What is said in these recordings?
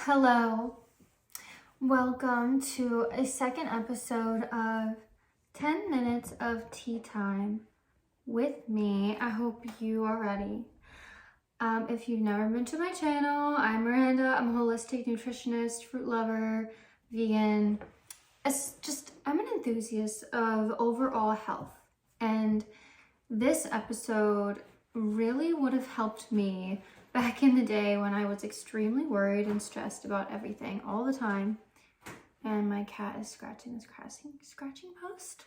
Hello, welcome to a second episode of 10 minutes of tea time with me. I hope you are ready. If you've never been to my channel, I'm Miranda. I'm a holistic nutritionist, fruit lover, vegan. I'm an enthusiast of overall health. And this episode really would have helped me back in the day when I was extremely worried and stressed about everything all the time. And my cat is scratching this scratching post.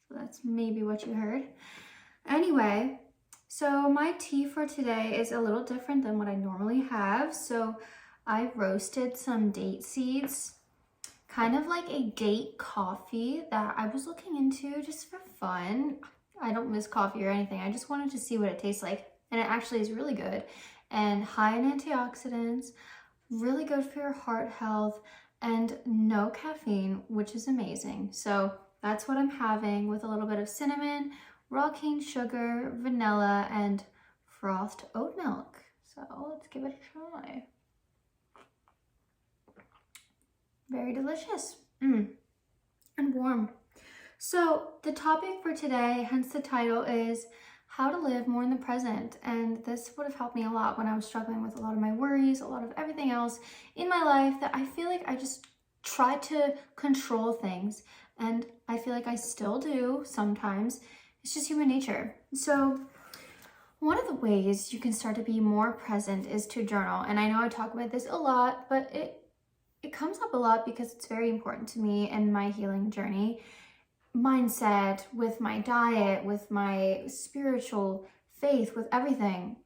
So that's maybe what you heard. Anyway, so my tea for today is a little different than what I normally have. So I roasted some date seeds, kind of like a date coffee that I was looking into just for fun. I don't miss coffee or anything. I just wanted to see what it tastes like. And it actually is really good and high in antioxidants, really good for your heart health, and no caffeine, which is amazing. So that's what I'm having with a little bit of cinnamon, raw cane sugar, vanilla, and frothed oat milk. So let's give it a try. Very delicious and warm. So the topic for today, hence the title, is how to live more in the present. And this would have helped me a lot when I was struggling with a lot of my worries, a lot of everything else in my life that I feel like I just try to control things. And I feel like I still do sometimes. It's just human nature. So one of the ways you can start to be more present is to journal. And I know I talk about this a lot, but it comes up a lot because it's very important to me and my healing journey. Mindset, with my diet, with my spiritual faith, with everything.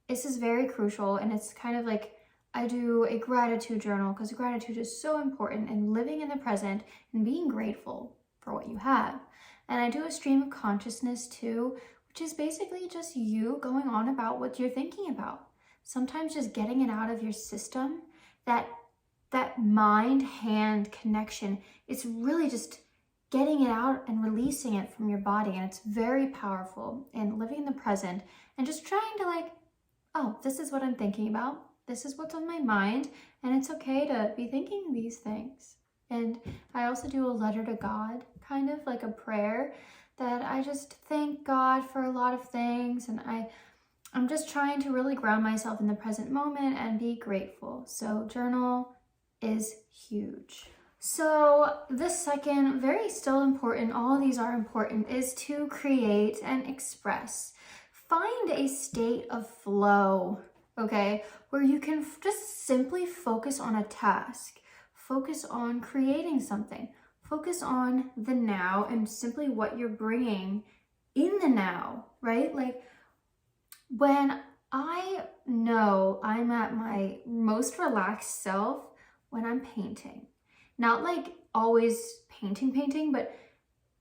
This is very crucial, and it's kind of like I do a gratitude journal because gratitude is so important in living in the present and being grateful for what you have. And I do a stream of consciousness too, which is basically just you going on about what you're thinking about. Sometimes just getting it out of your system, that mind-hand connection, it's really just getting it out and releasing it from your body. And it's very powerful in living in the present and just trying to oh, this is what I'm thinking about. This is what's on my mind. And it's okay to be thinking these things. And I also do a letter to God, kind of like a prayer that I just thank God for a lot of things. And I'm just trying to really ground myself in the present moment and be grateful. So journal is huge. So the second, very still important, all of these are important, is to create and express. Find a state of flow, okay, where you can just simply focus on a task, focus on creating something, focus on the now and simply what you're bringing in the now, right? Like when I know I'm at my most relaxed self when I'm painting. Not like always painting, but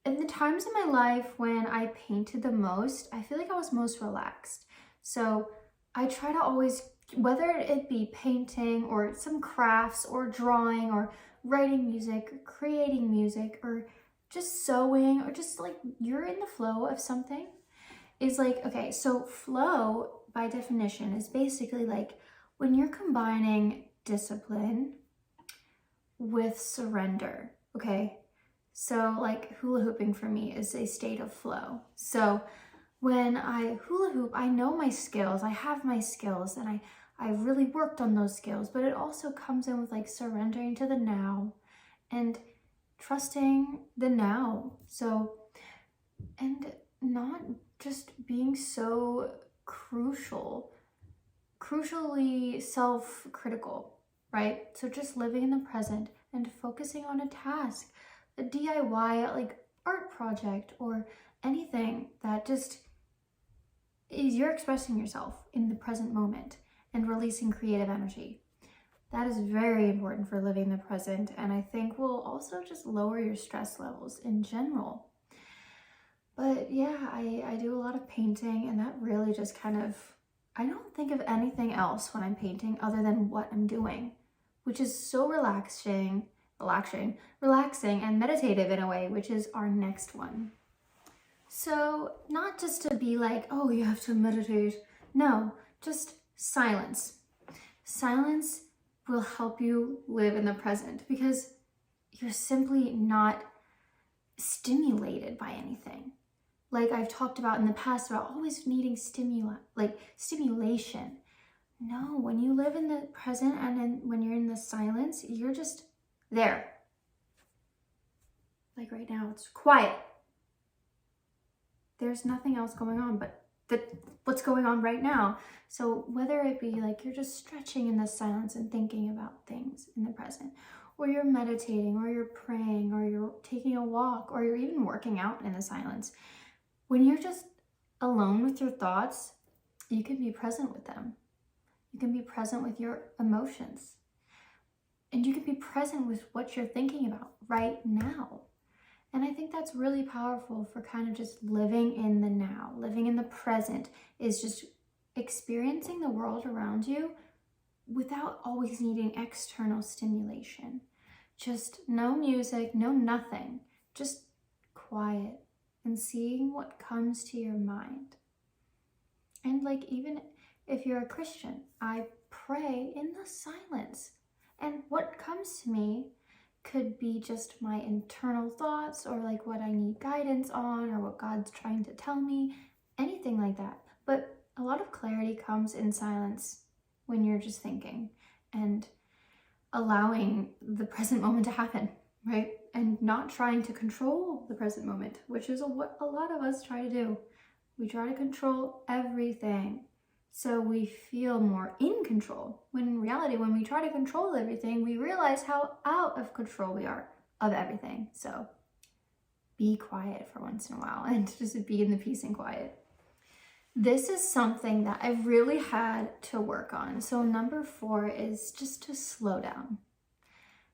in the times in my life when I painted the most, I feel like I was most relaxed. So I try to always, whether it be painting or some crafts or drawing or writing music or creating music or just sewing or just like you're in the flow of something, is like, okay, so flow by definition is basically like when you're combining discipline with surrender, okay? So like hula hooping for me is a state of flow. So when I hula hoop, I know my skills, I have my skills, and I really worked on those skills, but it also comes in with like surrendering to the now and trusting the now. So, and not just being so crucially self-critical, right? So just living in the present and focusing on a task, a DIY like art project or anything that just is you're expressing yourself in the present moment and releasing creative energy. That is very important for living the present, and I think will also just lower your stress levels in general. But yeah, I do a lot of painting, and that really just kind of, I don't think of anything else when I'm painting other than what I'm doing, which is so relaxing and meditative in a way, which is our next one. So not just to be like, oh, you have to meditate. No, just silence. Silence will help you live in the present, because you're simply not stimulated by anything. Like I've talked about in the past about always needing stimulation. No, when you live in the present and then when you're in the silence, you're just there. Like right now, it's quiet. There's nothing else going on but what's going on right now. So whether it be like you're just stretching in the silence and thinking about things in the present, or you're meditating, or you're praying, or you're taking a walk, or you're even working out in the silence, when you're just alone with your thoughts, you can be present with them. You can be present with your emotions. And you can be present with what you're thinking about right now. And I think that's really powerful for kind of just living in the now. Living in the present is just experiencing the world around you without always needing external stimulation. Just no music, no nothing. Just quiet and seeing what comes to your mind. And like even if you're a Christian, I pray in the silence. And what comes to me could be just my internal thoughts, or like what I need guidance on, or what God's trying to tell me, anything like that. But a lot of clarity comes in silence when you're just thinking and allowing the present moment to happen, right? And not trying to control the present moment, which is what a lot of us try to do. We try to control everything so we feel more in control, when in reality, when we try to control everything, we realize how out of control we are of everything. So be quiet for once in a while and just be in the peace and quiet. This is something that I've really had to work on. So number 4 is just to slow down.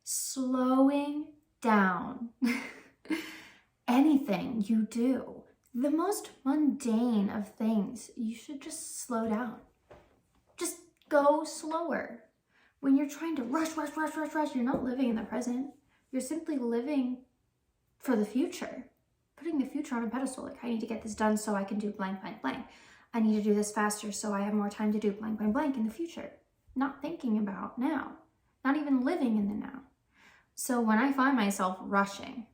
Slowing down. Anything you do, the most mundane of things, you should just slow down. Just go slower. When you're trying to rush, you're not living in the present. You're simply living for the future. Putting the future on a pedestal. Like, I need to get this done so I can do blank, blank, blank. I need to do this faster so I have more time to do blank, blank, blank in the future. Not thinking about now. Not even living in the now. So when I find myself rushing,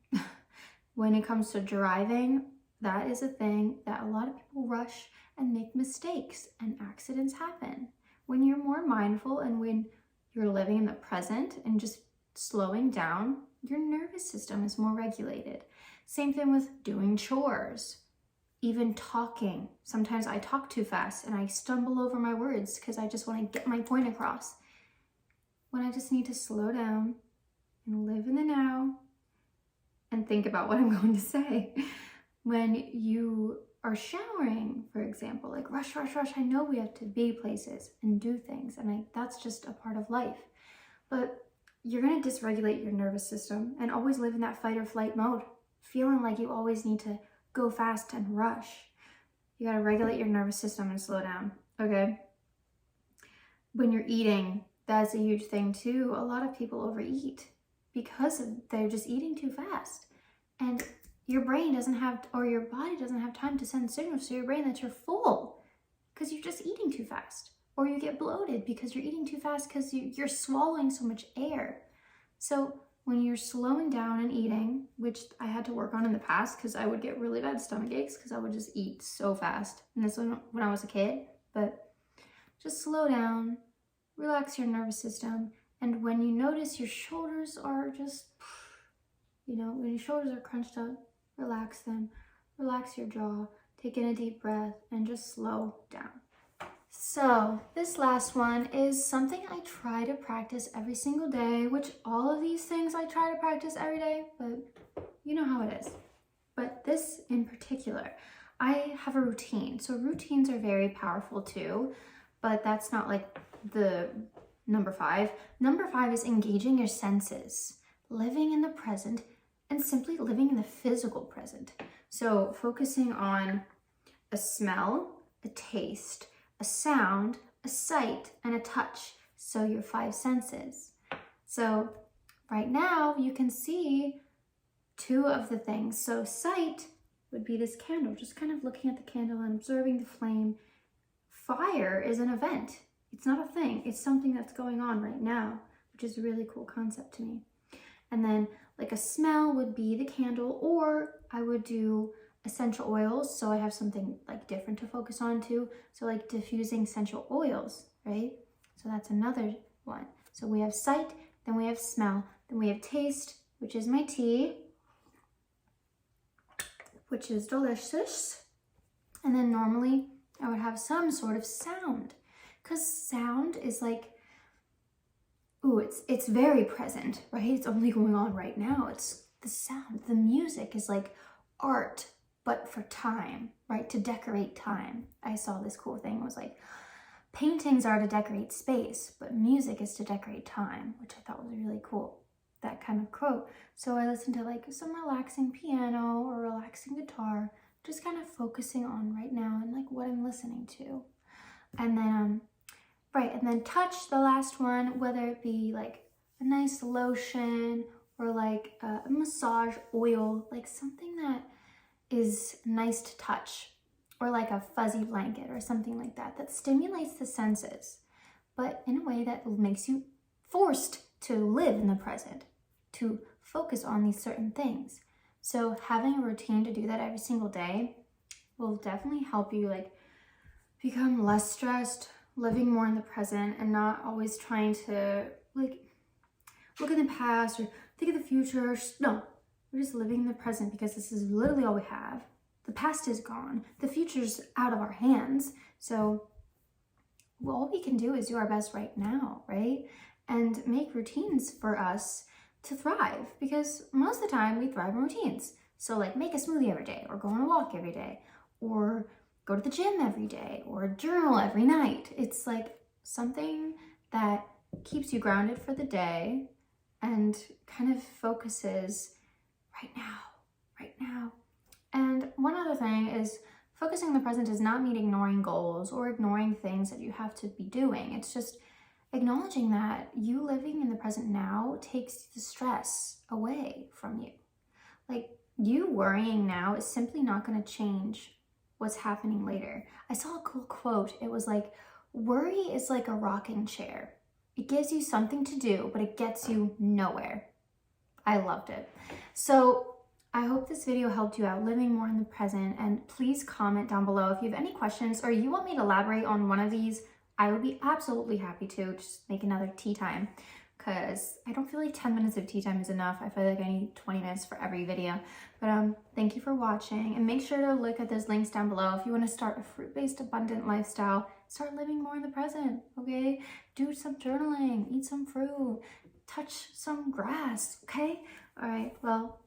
when it comes to driving, that is a thing that a lot of people rush and make mistakes, and accidents happen. When you're more mindful and when you're living in the present and just slowing down, your nervous system is more regulated. Same thing with doing chores, even talking. Sometimes I talk too fast and I stumble over my words because I just want to get my point across. When I just need to slow down and live in the now and think about what I'm going to say. When you are showering, for example, like rush. I know we have to be places and do things, and that's just a part of life. But you're going to dysregulate your nervous system and always live in that fight or flight mode, feeling like you always need to go fast and rush. You got to regulate your nervous system and slow down, okay? When you're eating, that's a huge thing too. A lot of people overeat because they're just eating too fast. And your brain doesn't have, or your body doesn't have time to send signals to your brain that you're full because you're just eating too fast. Or you get bloated because you're eating too fast because you're swallowing so much air. So when you're slowing down and eating, which I had to work on in the past because I would get really bad stomach aches because I would just eat so fast. And this was when I was a kid. But just slow down, relax your nervous system. And when you notice your shoulders are just, when your shoulders are crunched up, relax them, relax your jaw, take in a deep breath, and just slow down. So this last one is something I try to practice every single day, which all of these things I try to practice every day, but you know how it is. But this in particular, I have a routine. So routines are very powerful too, but that's not like the number 5. Number 5 is engaging your senses, living in the present, and simply living in the physical present. So focusing on a smell, a taste, a sound, a sight, and a touch. So your 5 senses. So right now you can see 2 of the things. So sight would be this candle, just kind of looking at the candle and observing the flame. Fire is an event. It's not a thing. It's something that's going on right now. which is a really cool concept to me. And then like a smell would be the candle, or I would do essential oils. So I have something like different to focus on too. So like diffusing essential oils, right? So that's another one. So we have sight, then we have smell, then we have taste, which is my tea, which is delicious. And then normally I would have some sort of sound, because sound is like, ooh, it's very present, right? It's only going on right now. It's the sound. The music is like art, but for time, right? To decorate time. I saw this cool thing. It was like, paintings are to decorate space, but music is to decorate time, which I thought was really cool, that kind of quote. So I listened to like some relaxing piano or relaxing guitar, just kind of focusing on right now and like what I'm listening to. And then, right, and then touch, the last one, whether it be like a nice lotion or like a massage oil, like something that is nice to touch, or like a fuzzy blanket or something like that, that stimulates the senses, but in a way that makes you forced to live in the present, to focus on these certain things. So having a routine to do that every single day will definitely help you like become less stressed, living more in the present, and not always trying to like look in the past or think of the future. No, we're just living in the present, because this is literally all we have. The past is gone. The future's out of our hands. So all we can do is do our best right now, right? And make routines for us to thrive, because most of the time we thrive in routines. So like make a smoothie every day, or go on a walk every day, or go to the gym every day, or journal every night. It's like something that keeps you grounded for the day and kind of focuses right now, right now. And one other thing is, focusing on the present does not mean ignoring goals or ignoring things that you have to be doing. It's just acknowledging that you living in the present now takes the stress away from you. Like, you worrying now is simply not going to change what's happening later. I saw a cool quote. It was like, worry is like a rocking chair. It gives you something to do, but it gets you nowhere. I loved it. So I hope this video helped you out living more in the present, and please comment down below if you have any questions or you want me to elaborate on one of these. I would be absolutely happy to just make another tea time, because I don't feel like 10 minutes of tea time is enough. I feel like I need 20 minutes for every video. But thank you for watching, and make sure to look at those links down below if you want to start a fruit-based abundant lifestyle. Start living more in the present, okay? Do some journaling, eat some fruit, touch some grass, okay? All right, well,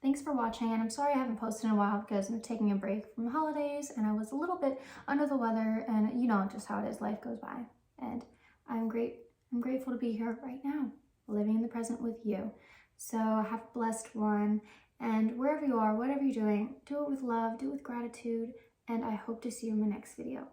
thanks for watching, and I'm sorry I haven't posted in a while because I'm taking a break from the holidays and I was a little bit under the weather, and you know just how it is, life goes by. And I'm grateful to be here right now, living in the present with you. So have a blessed one, and wherever you are, whatever you're doing, do it with love, do it with gratitude, and I hope to see you in my next video.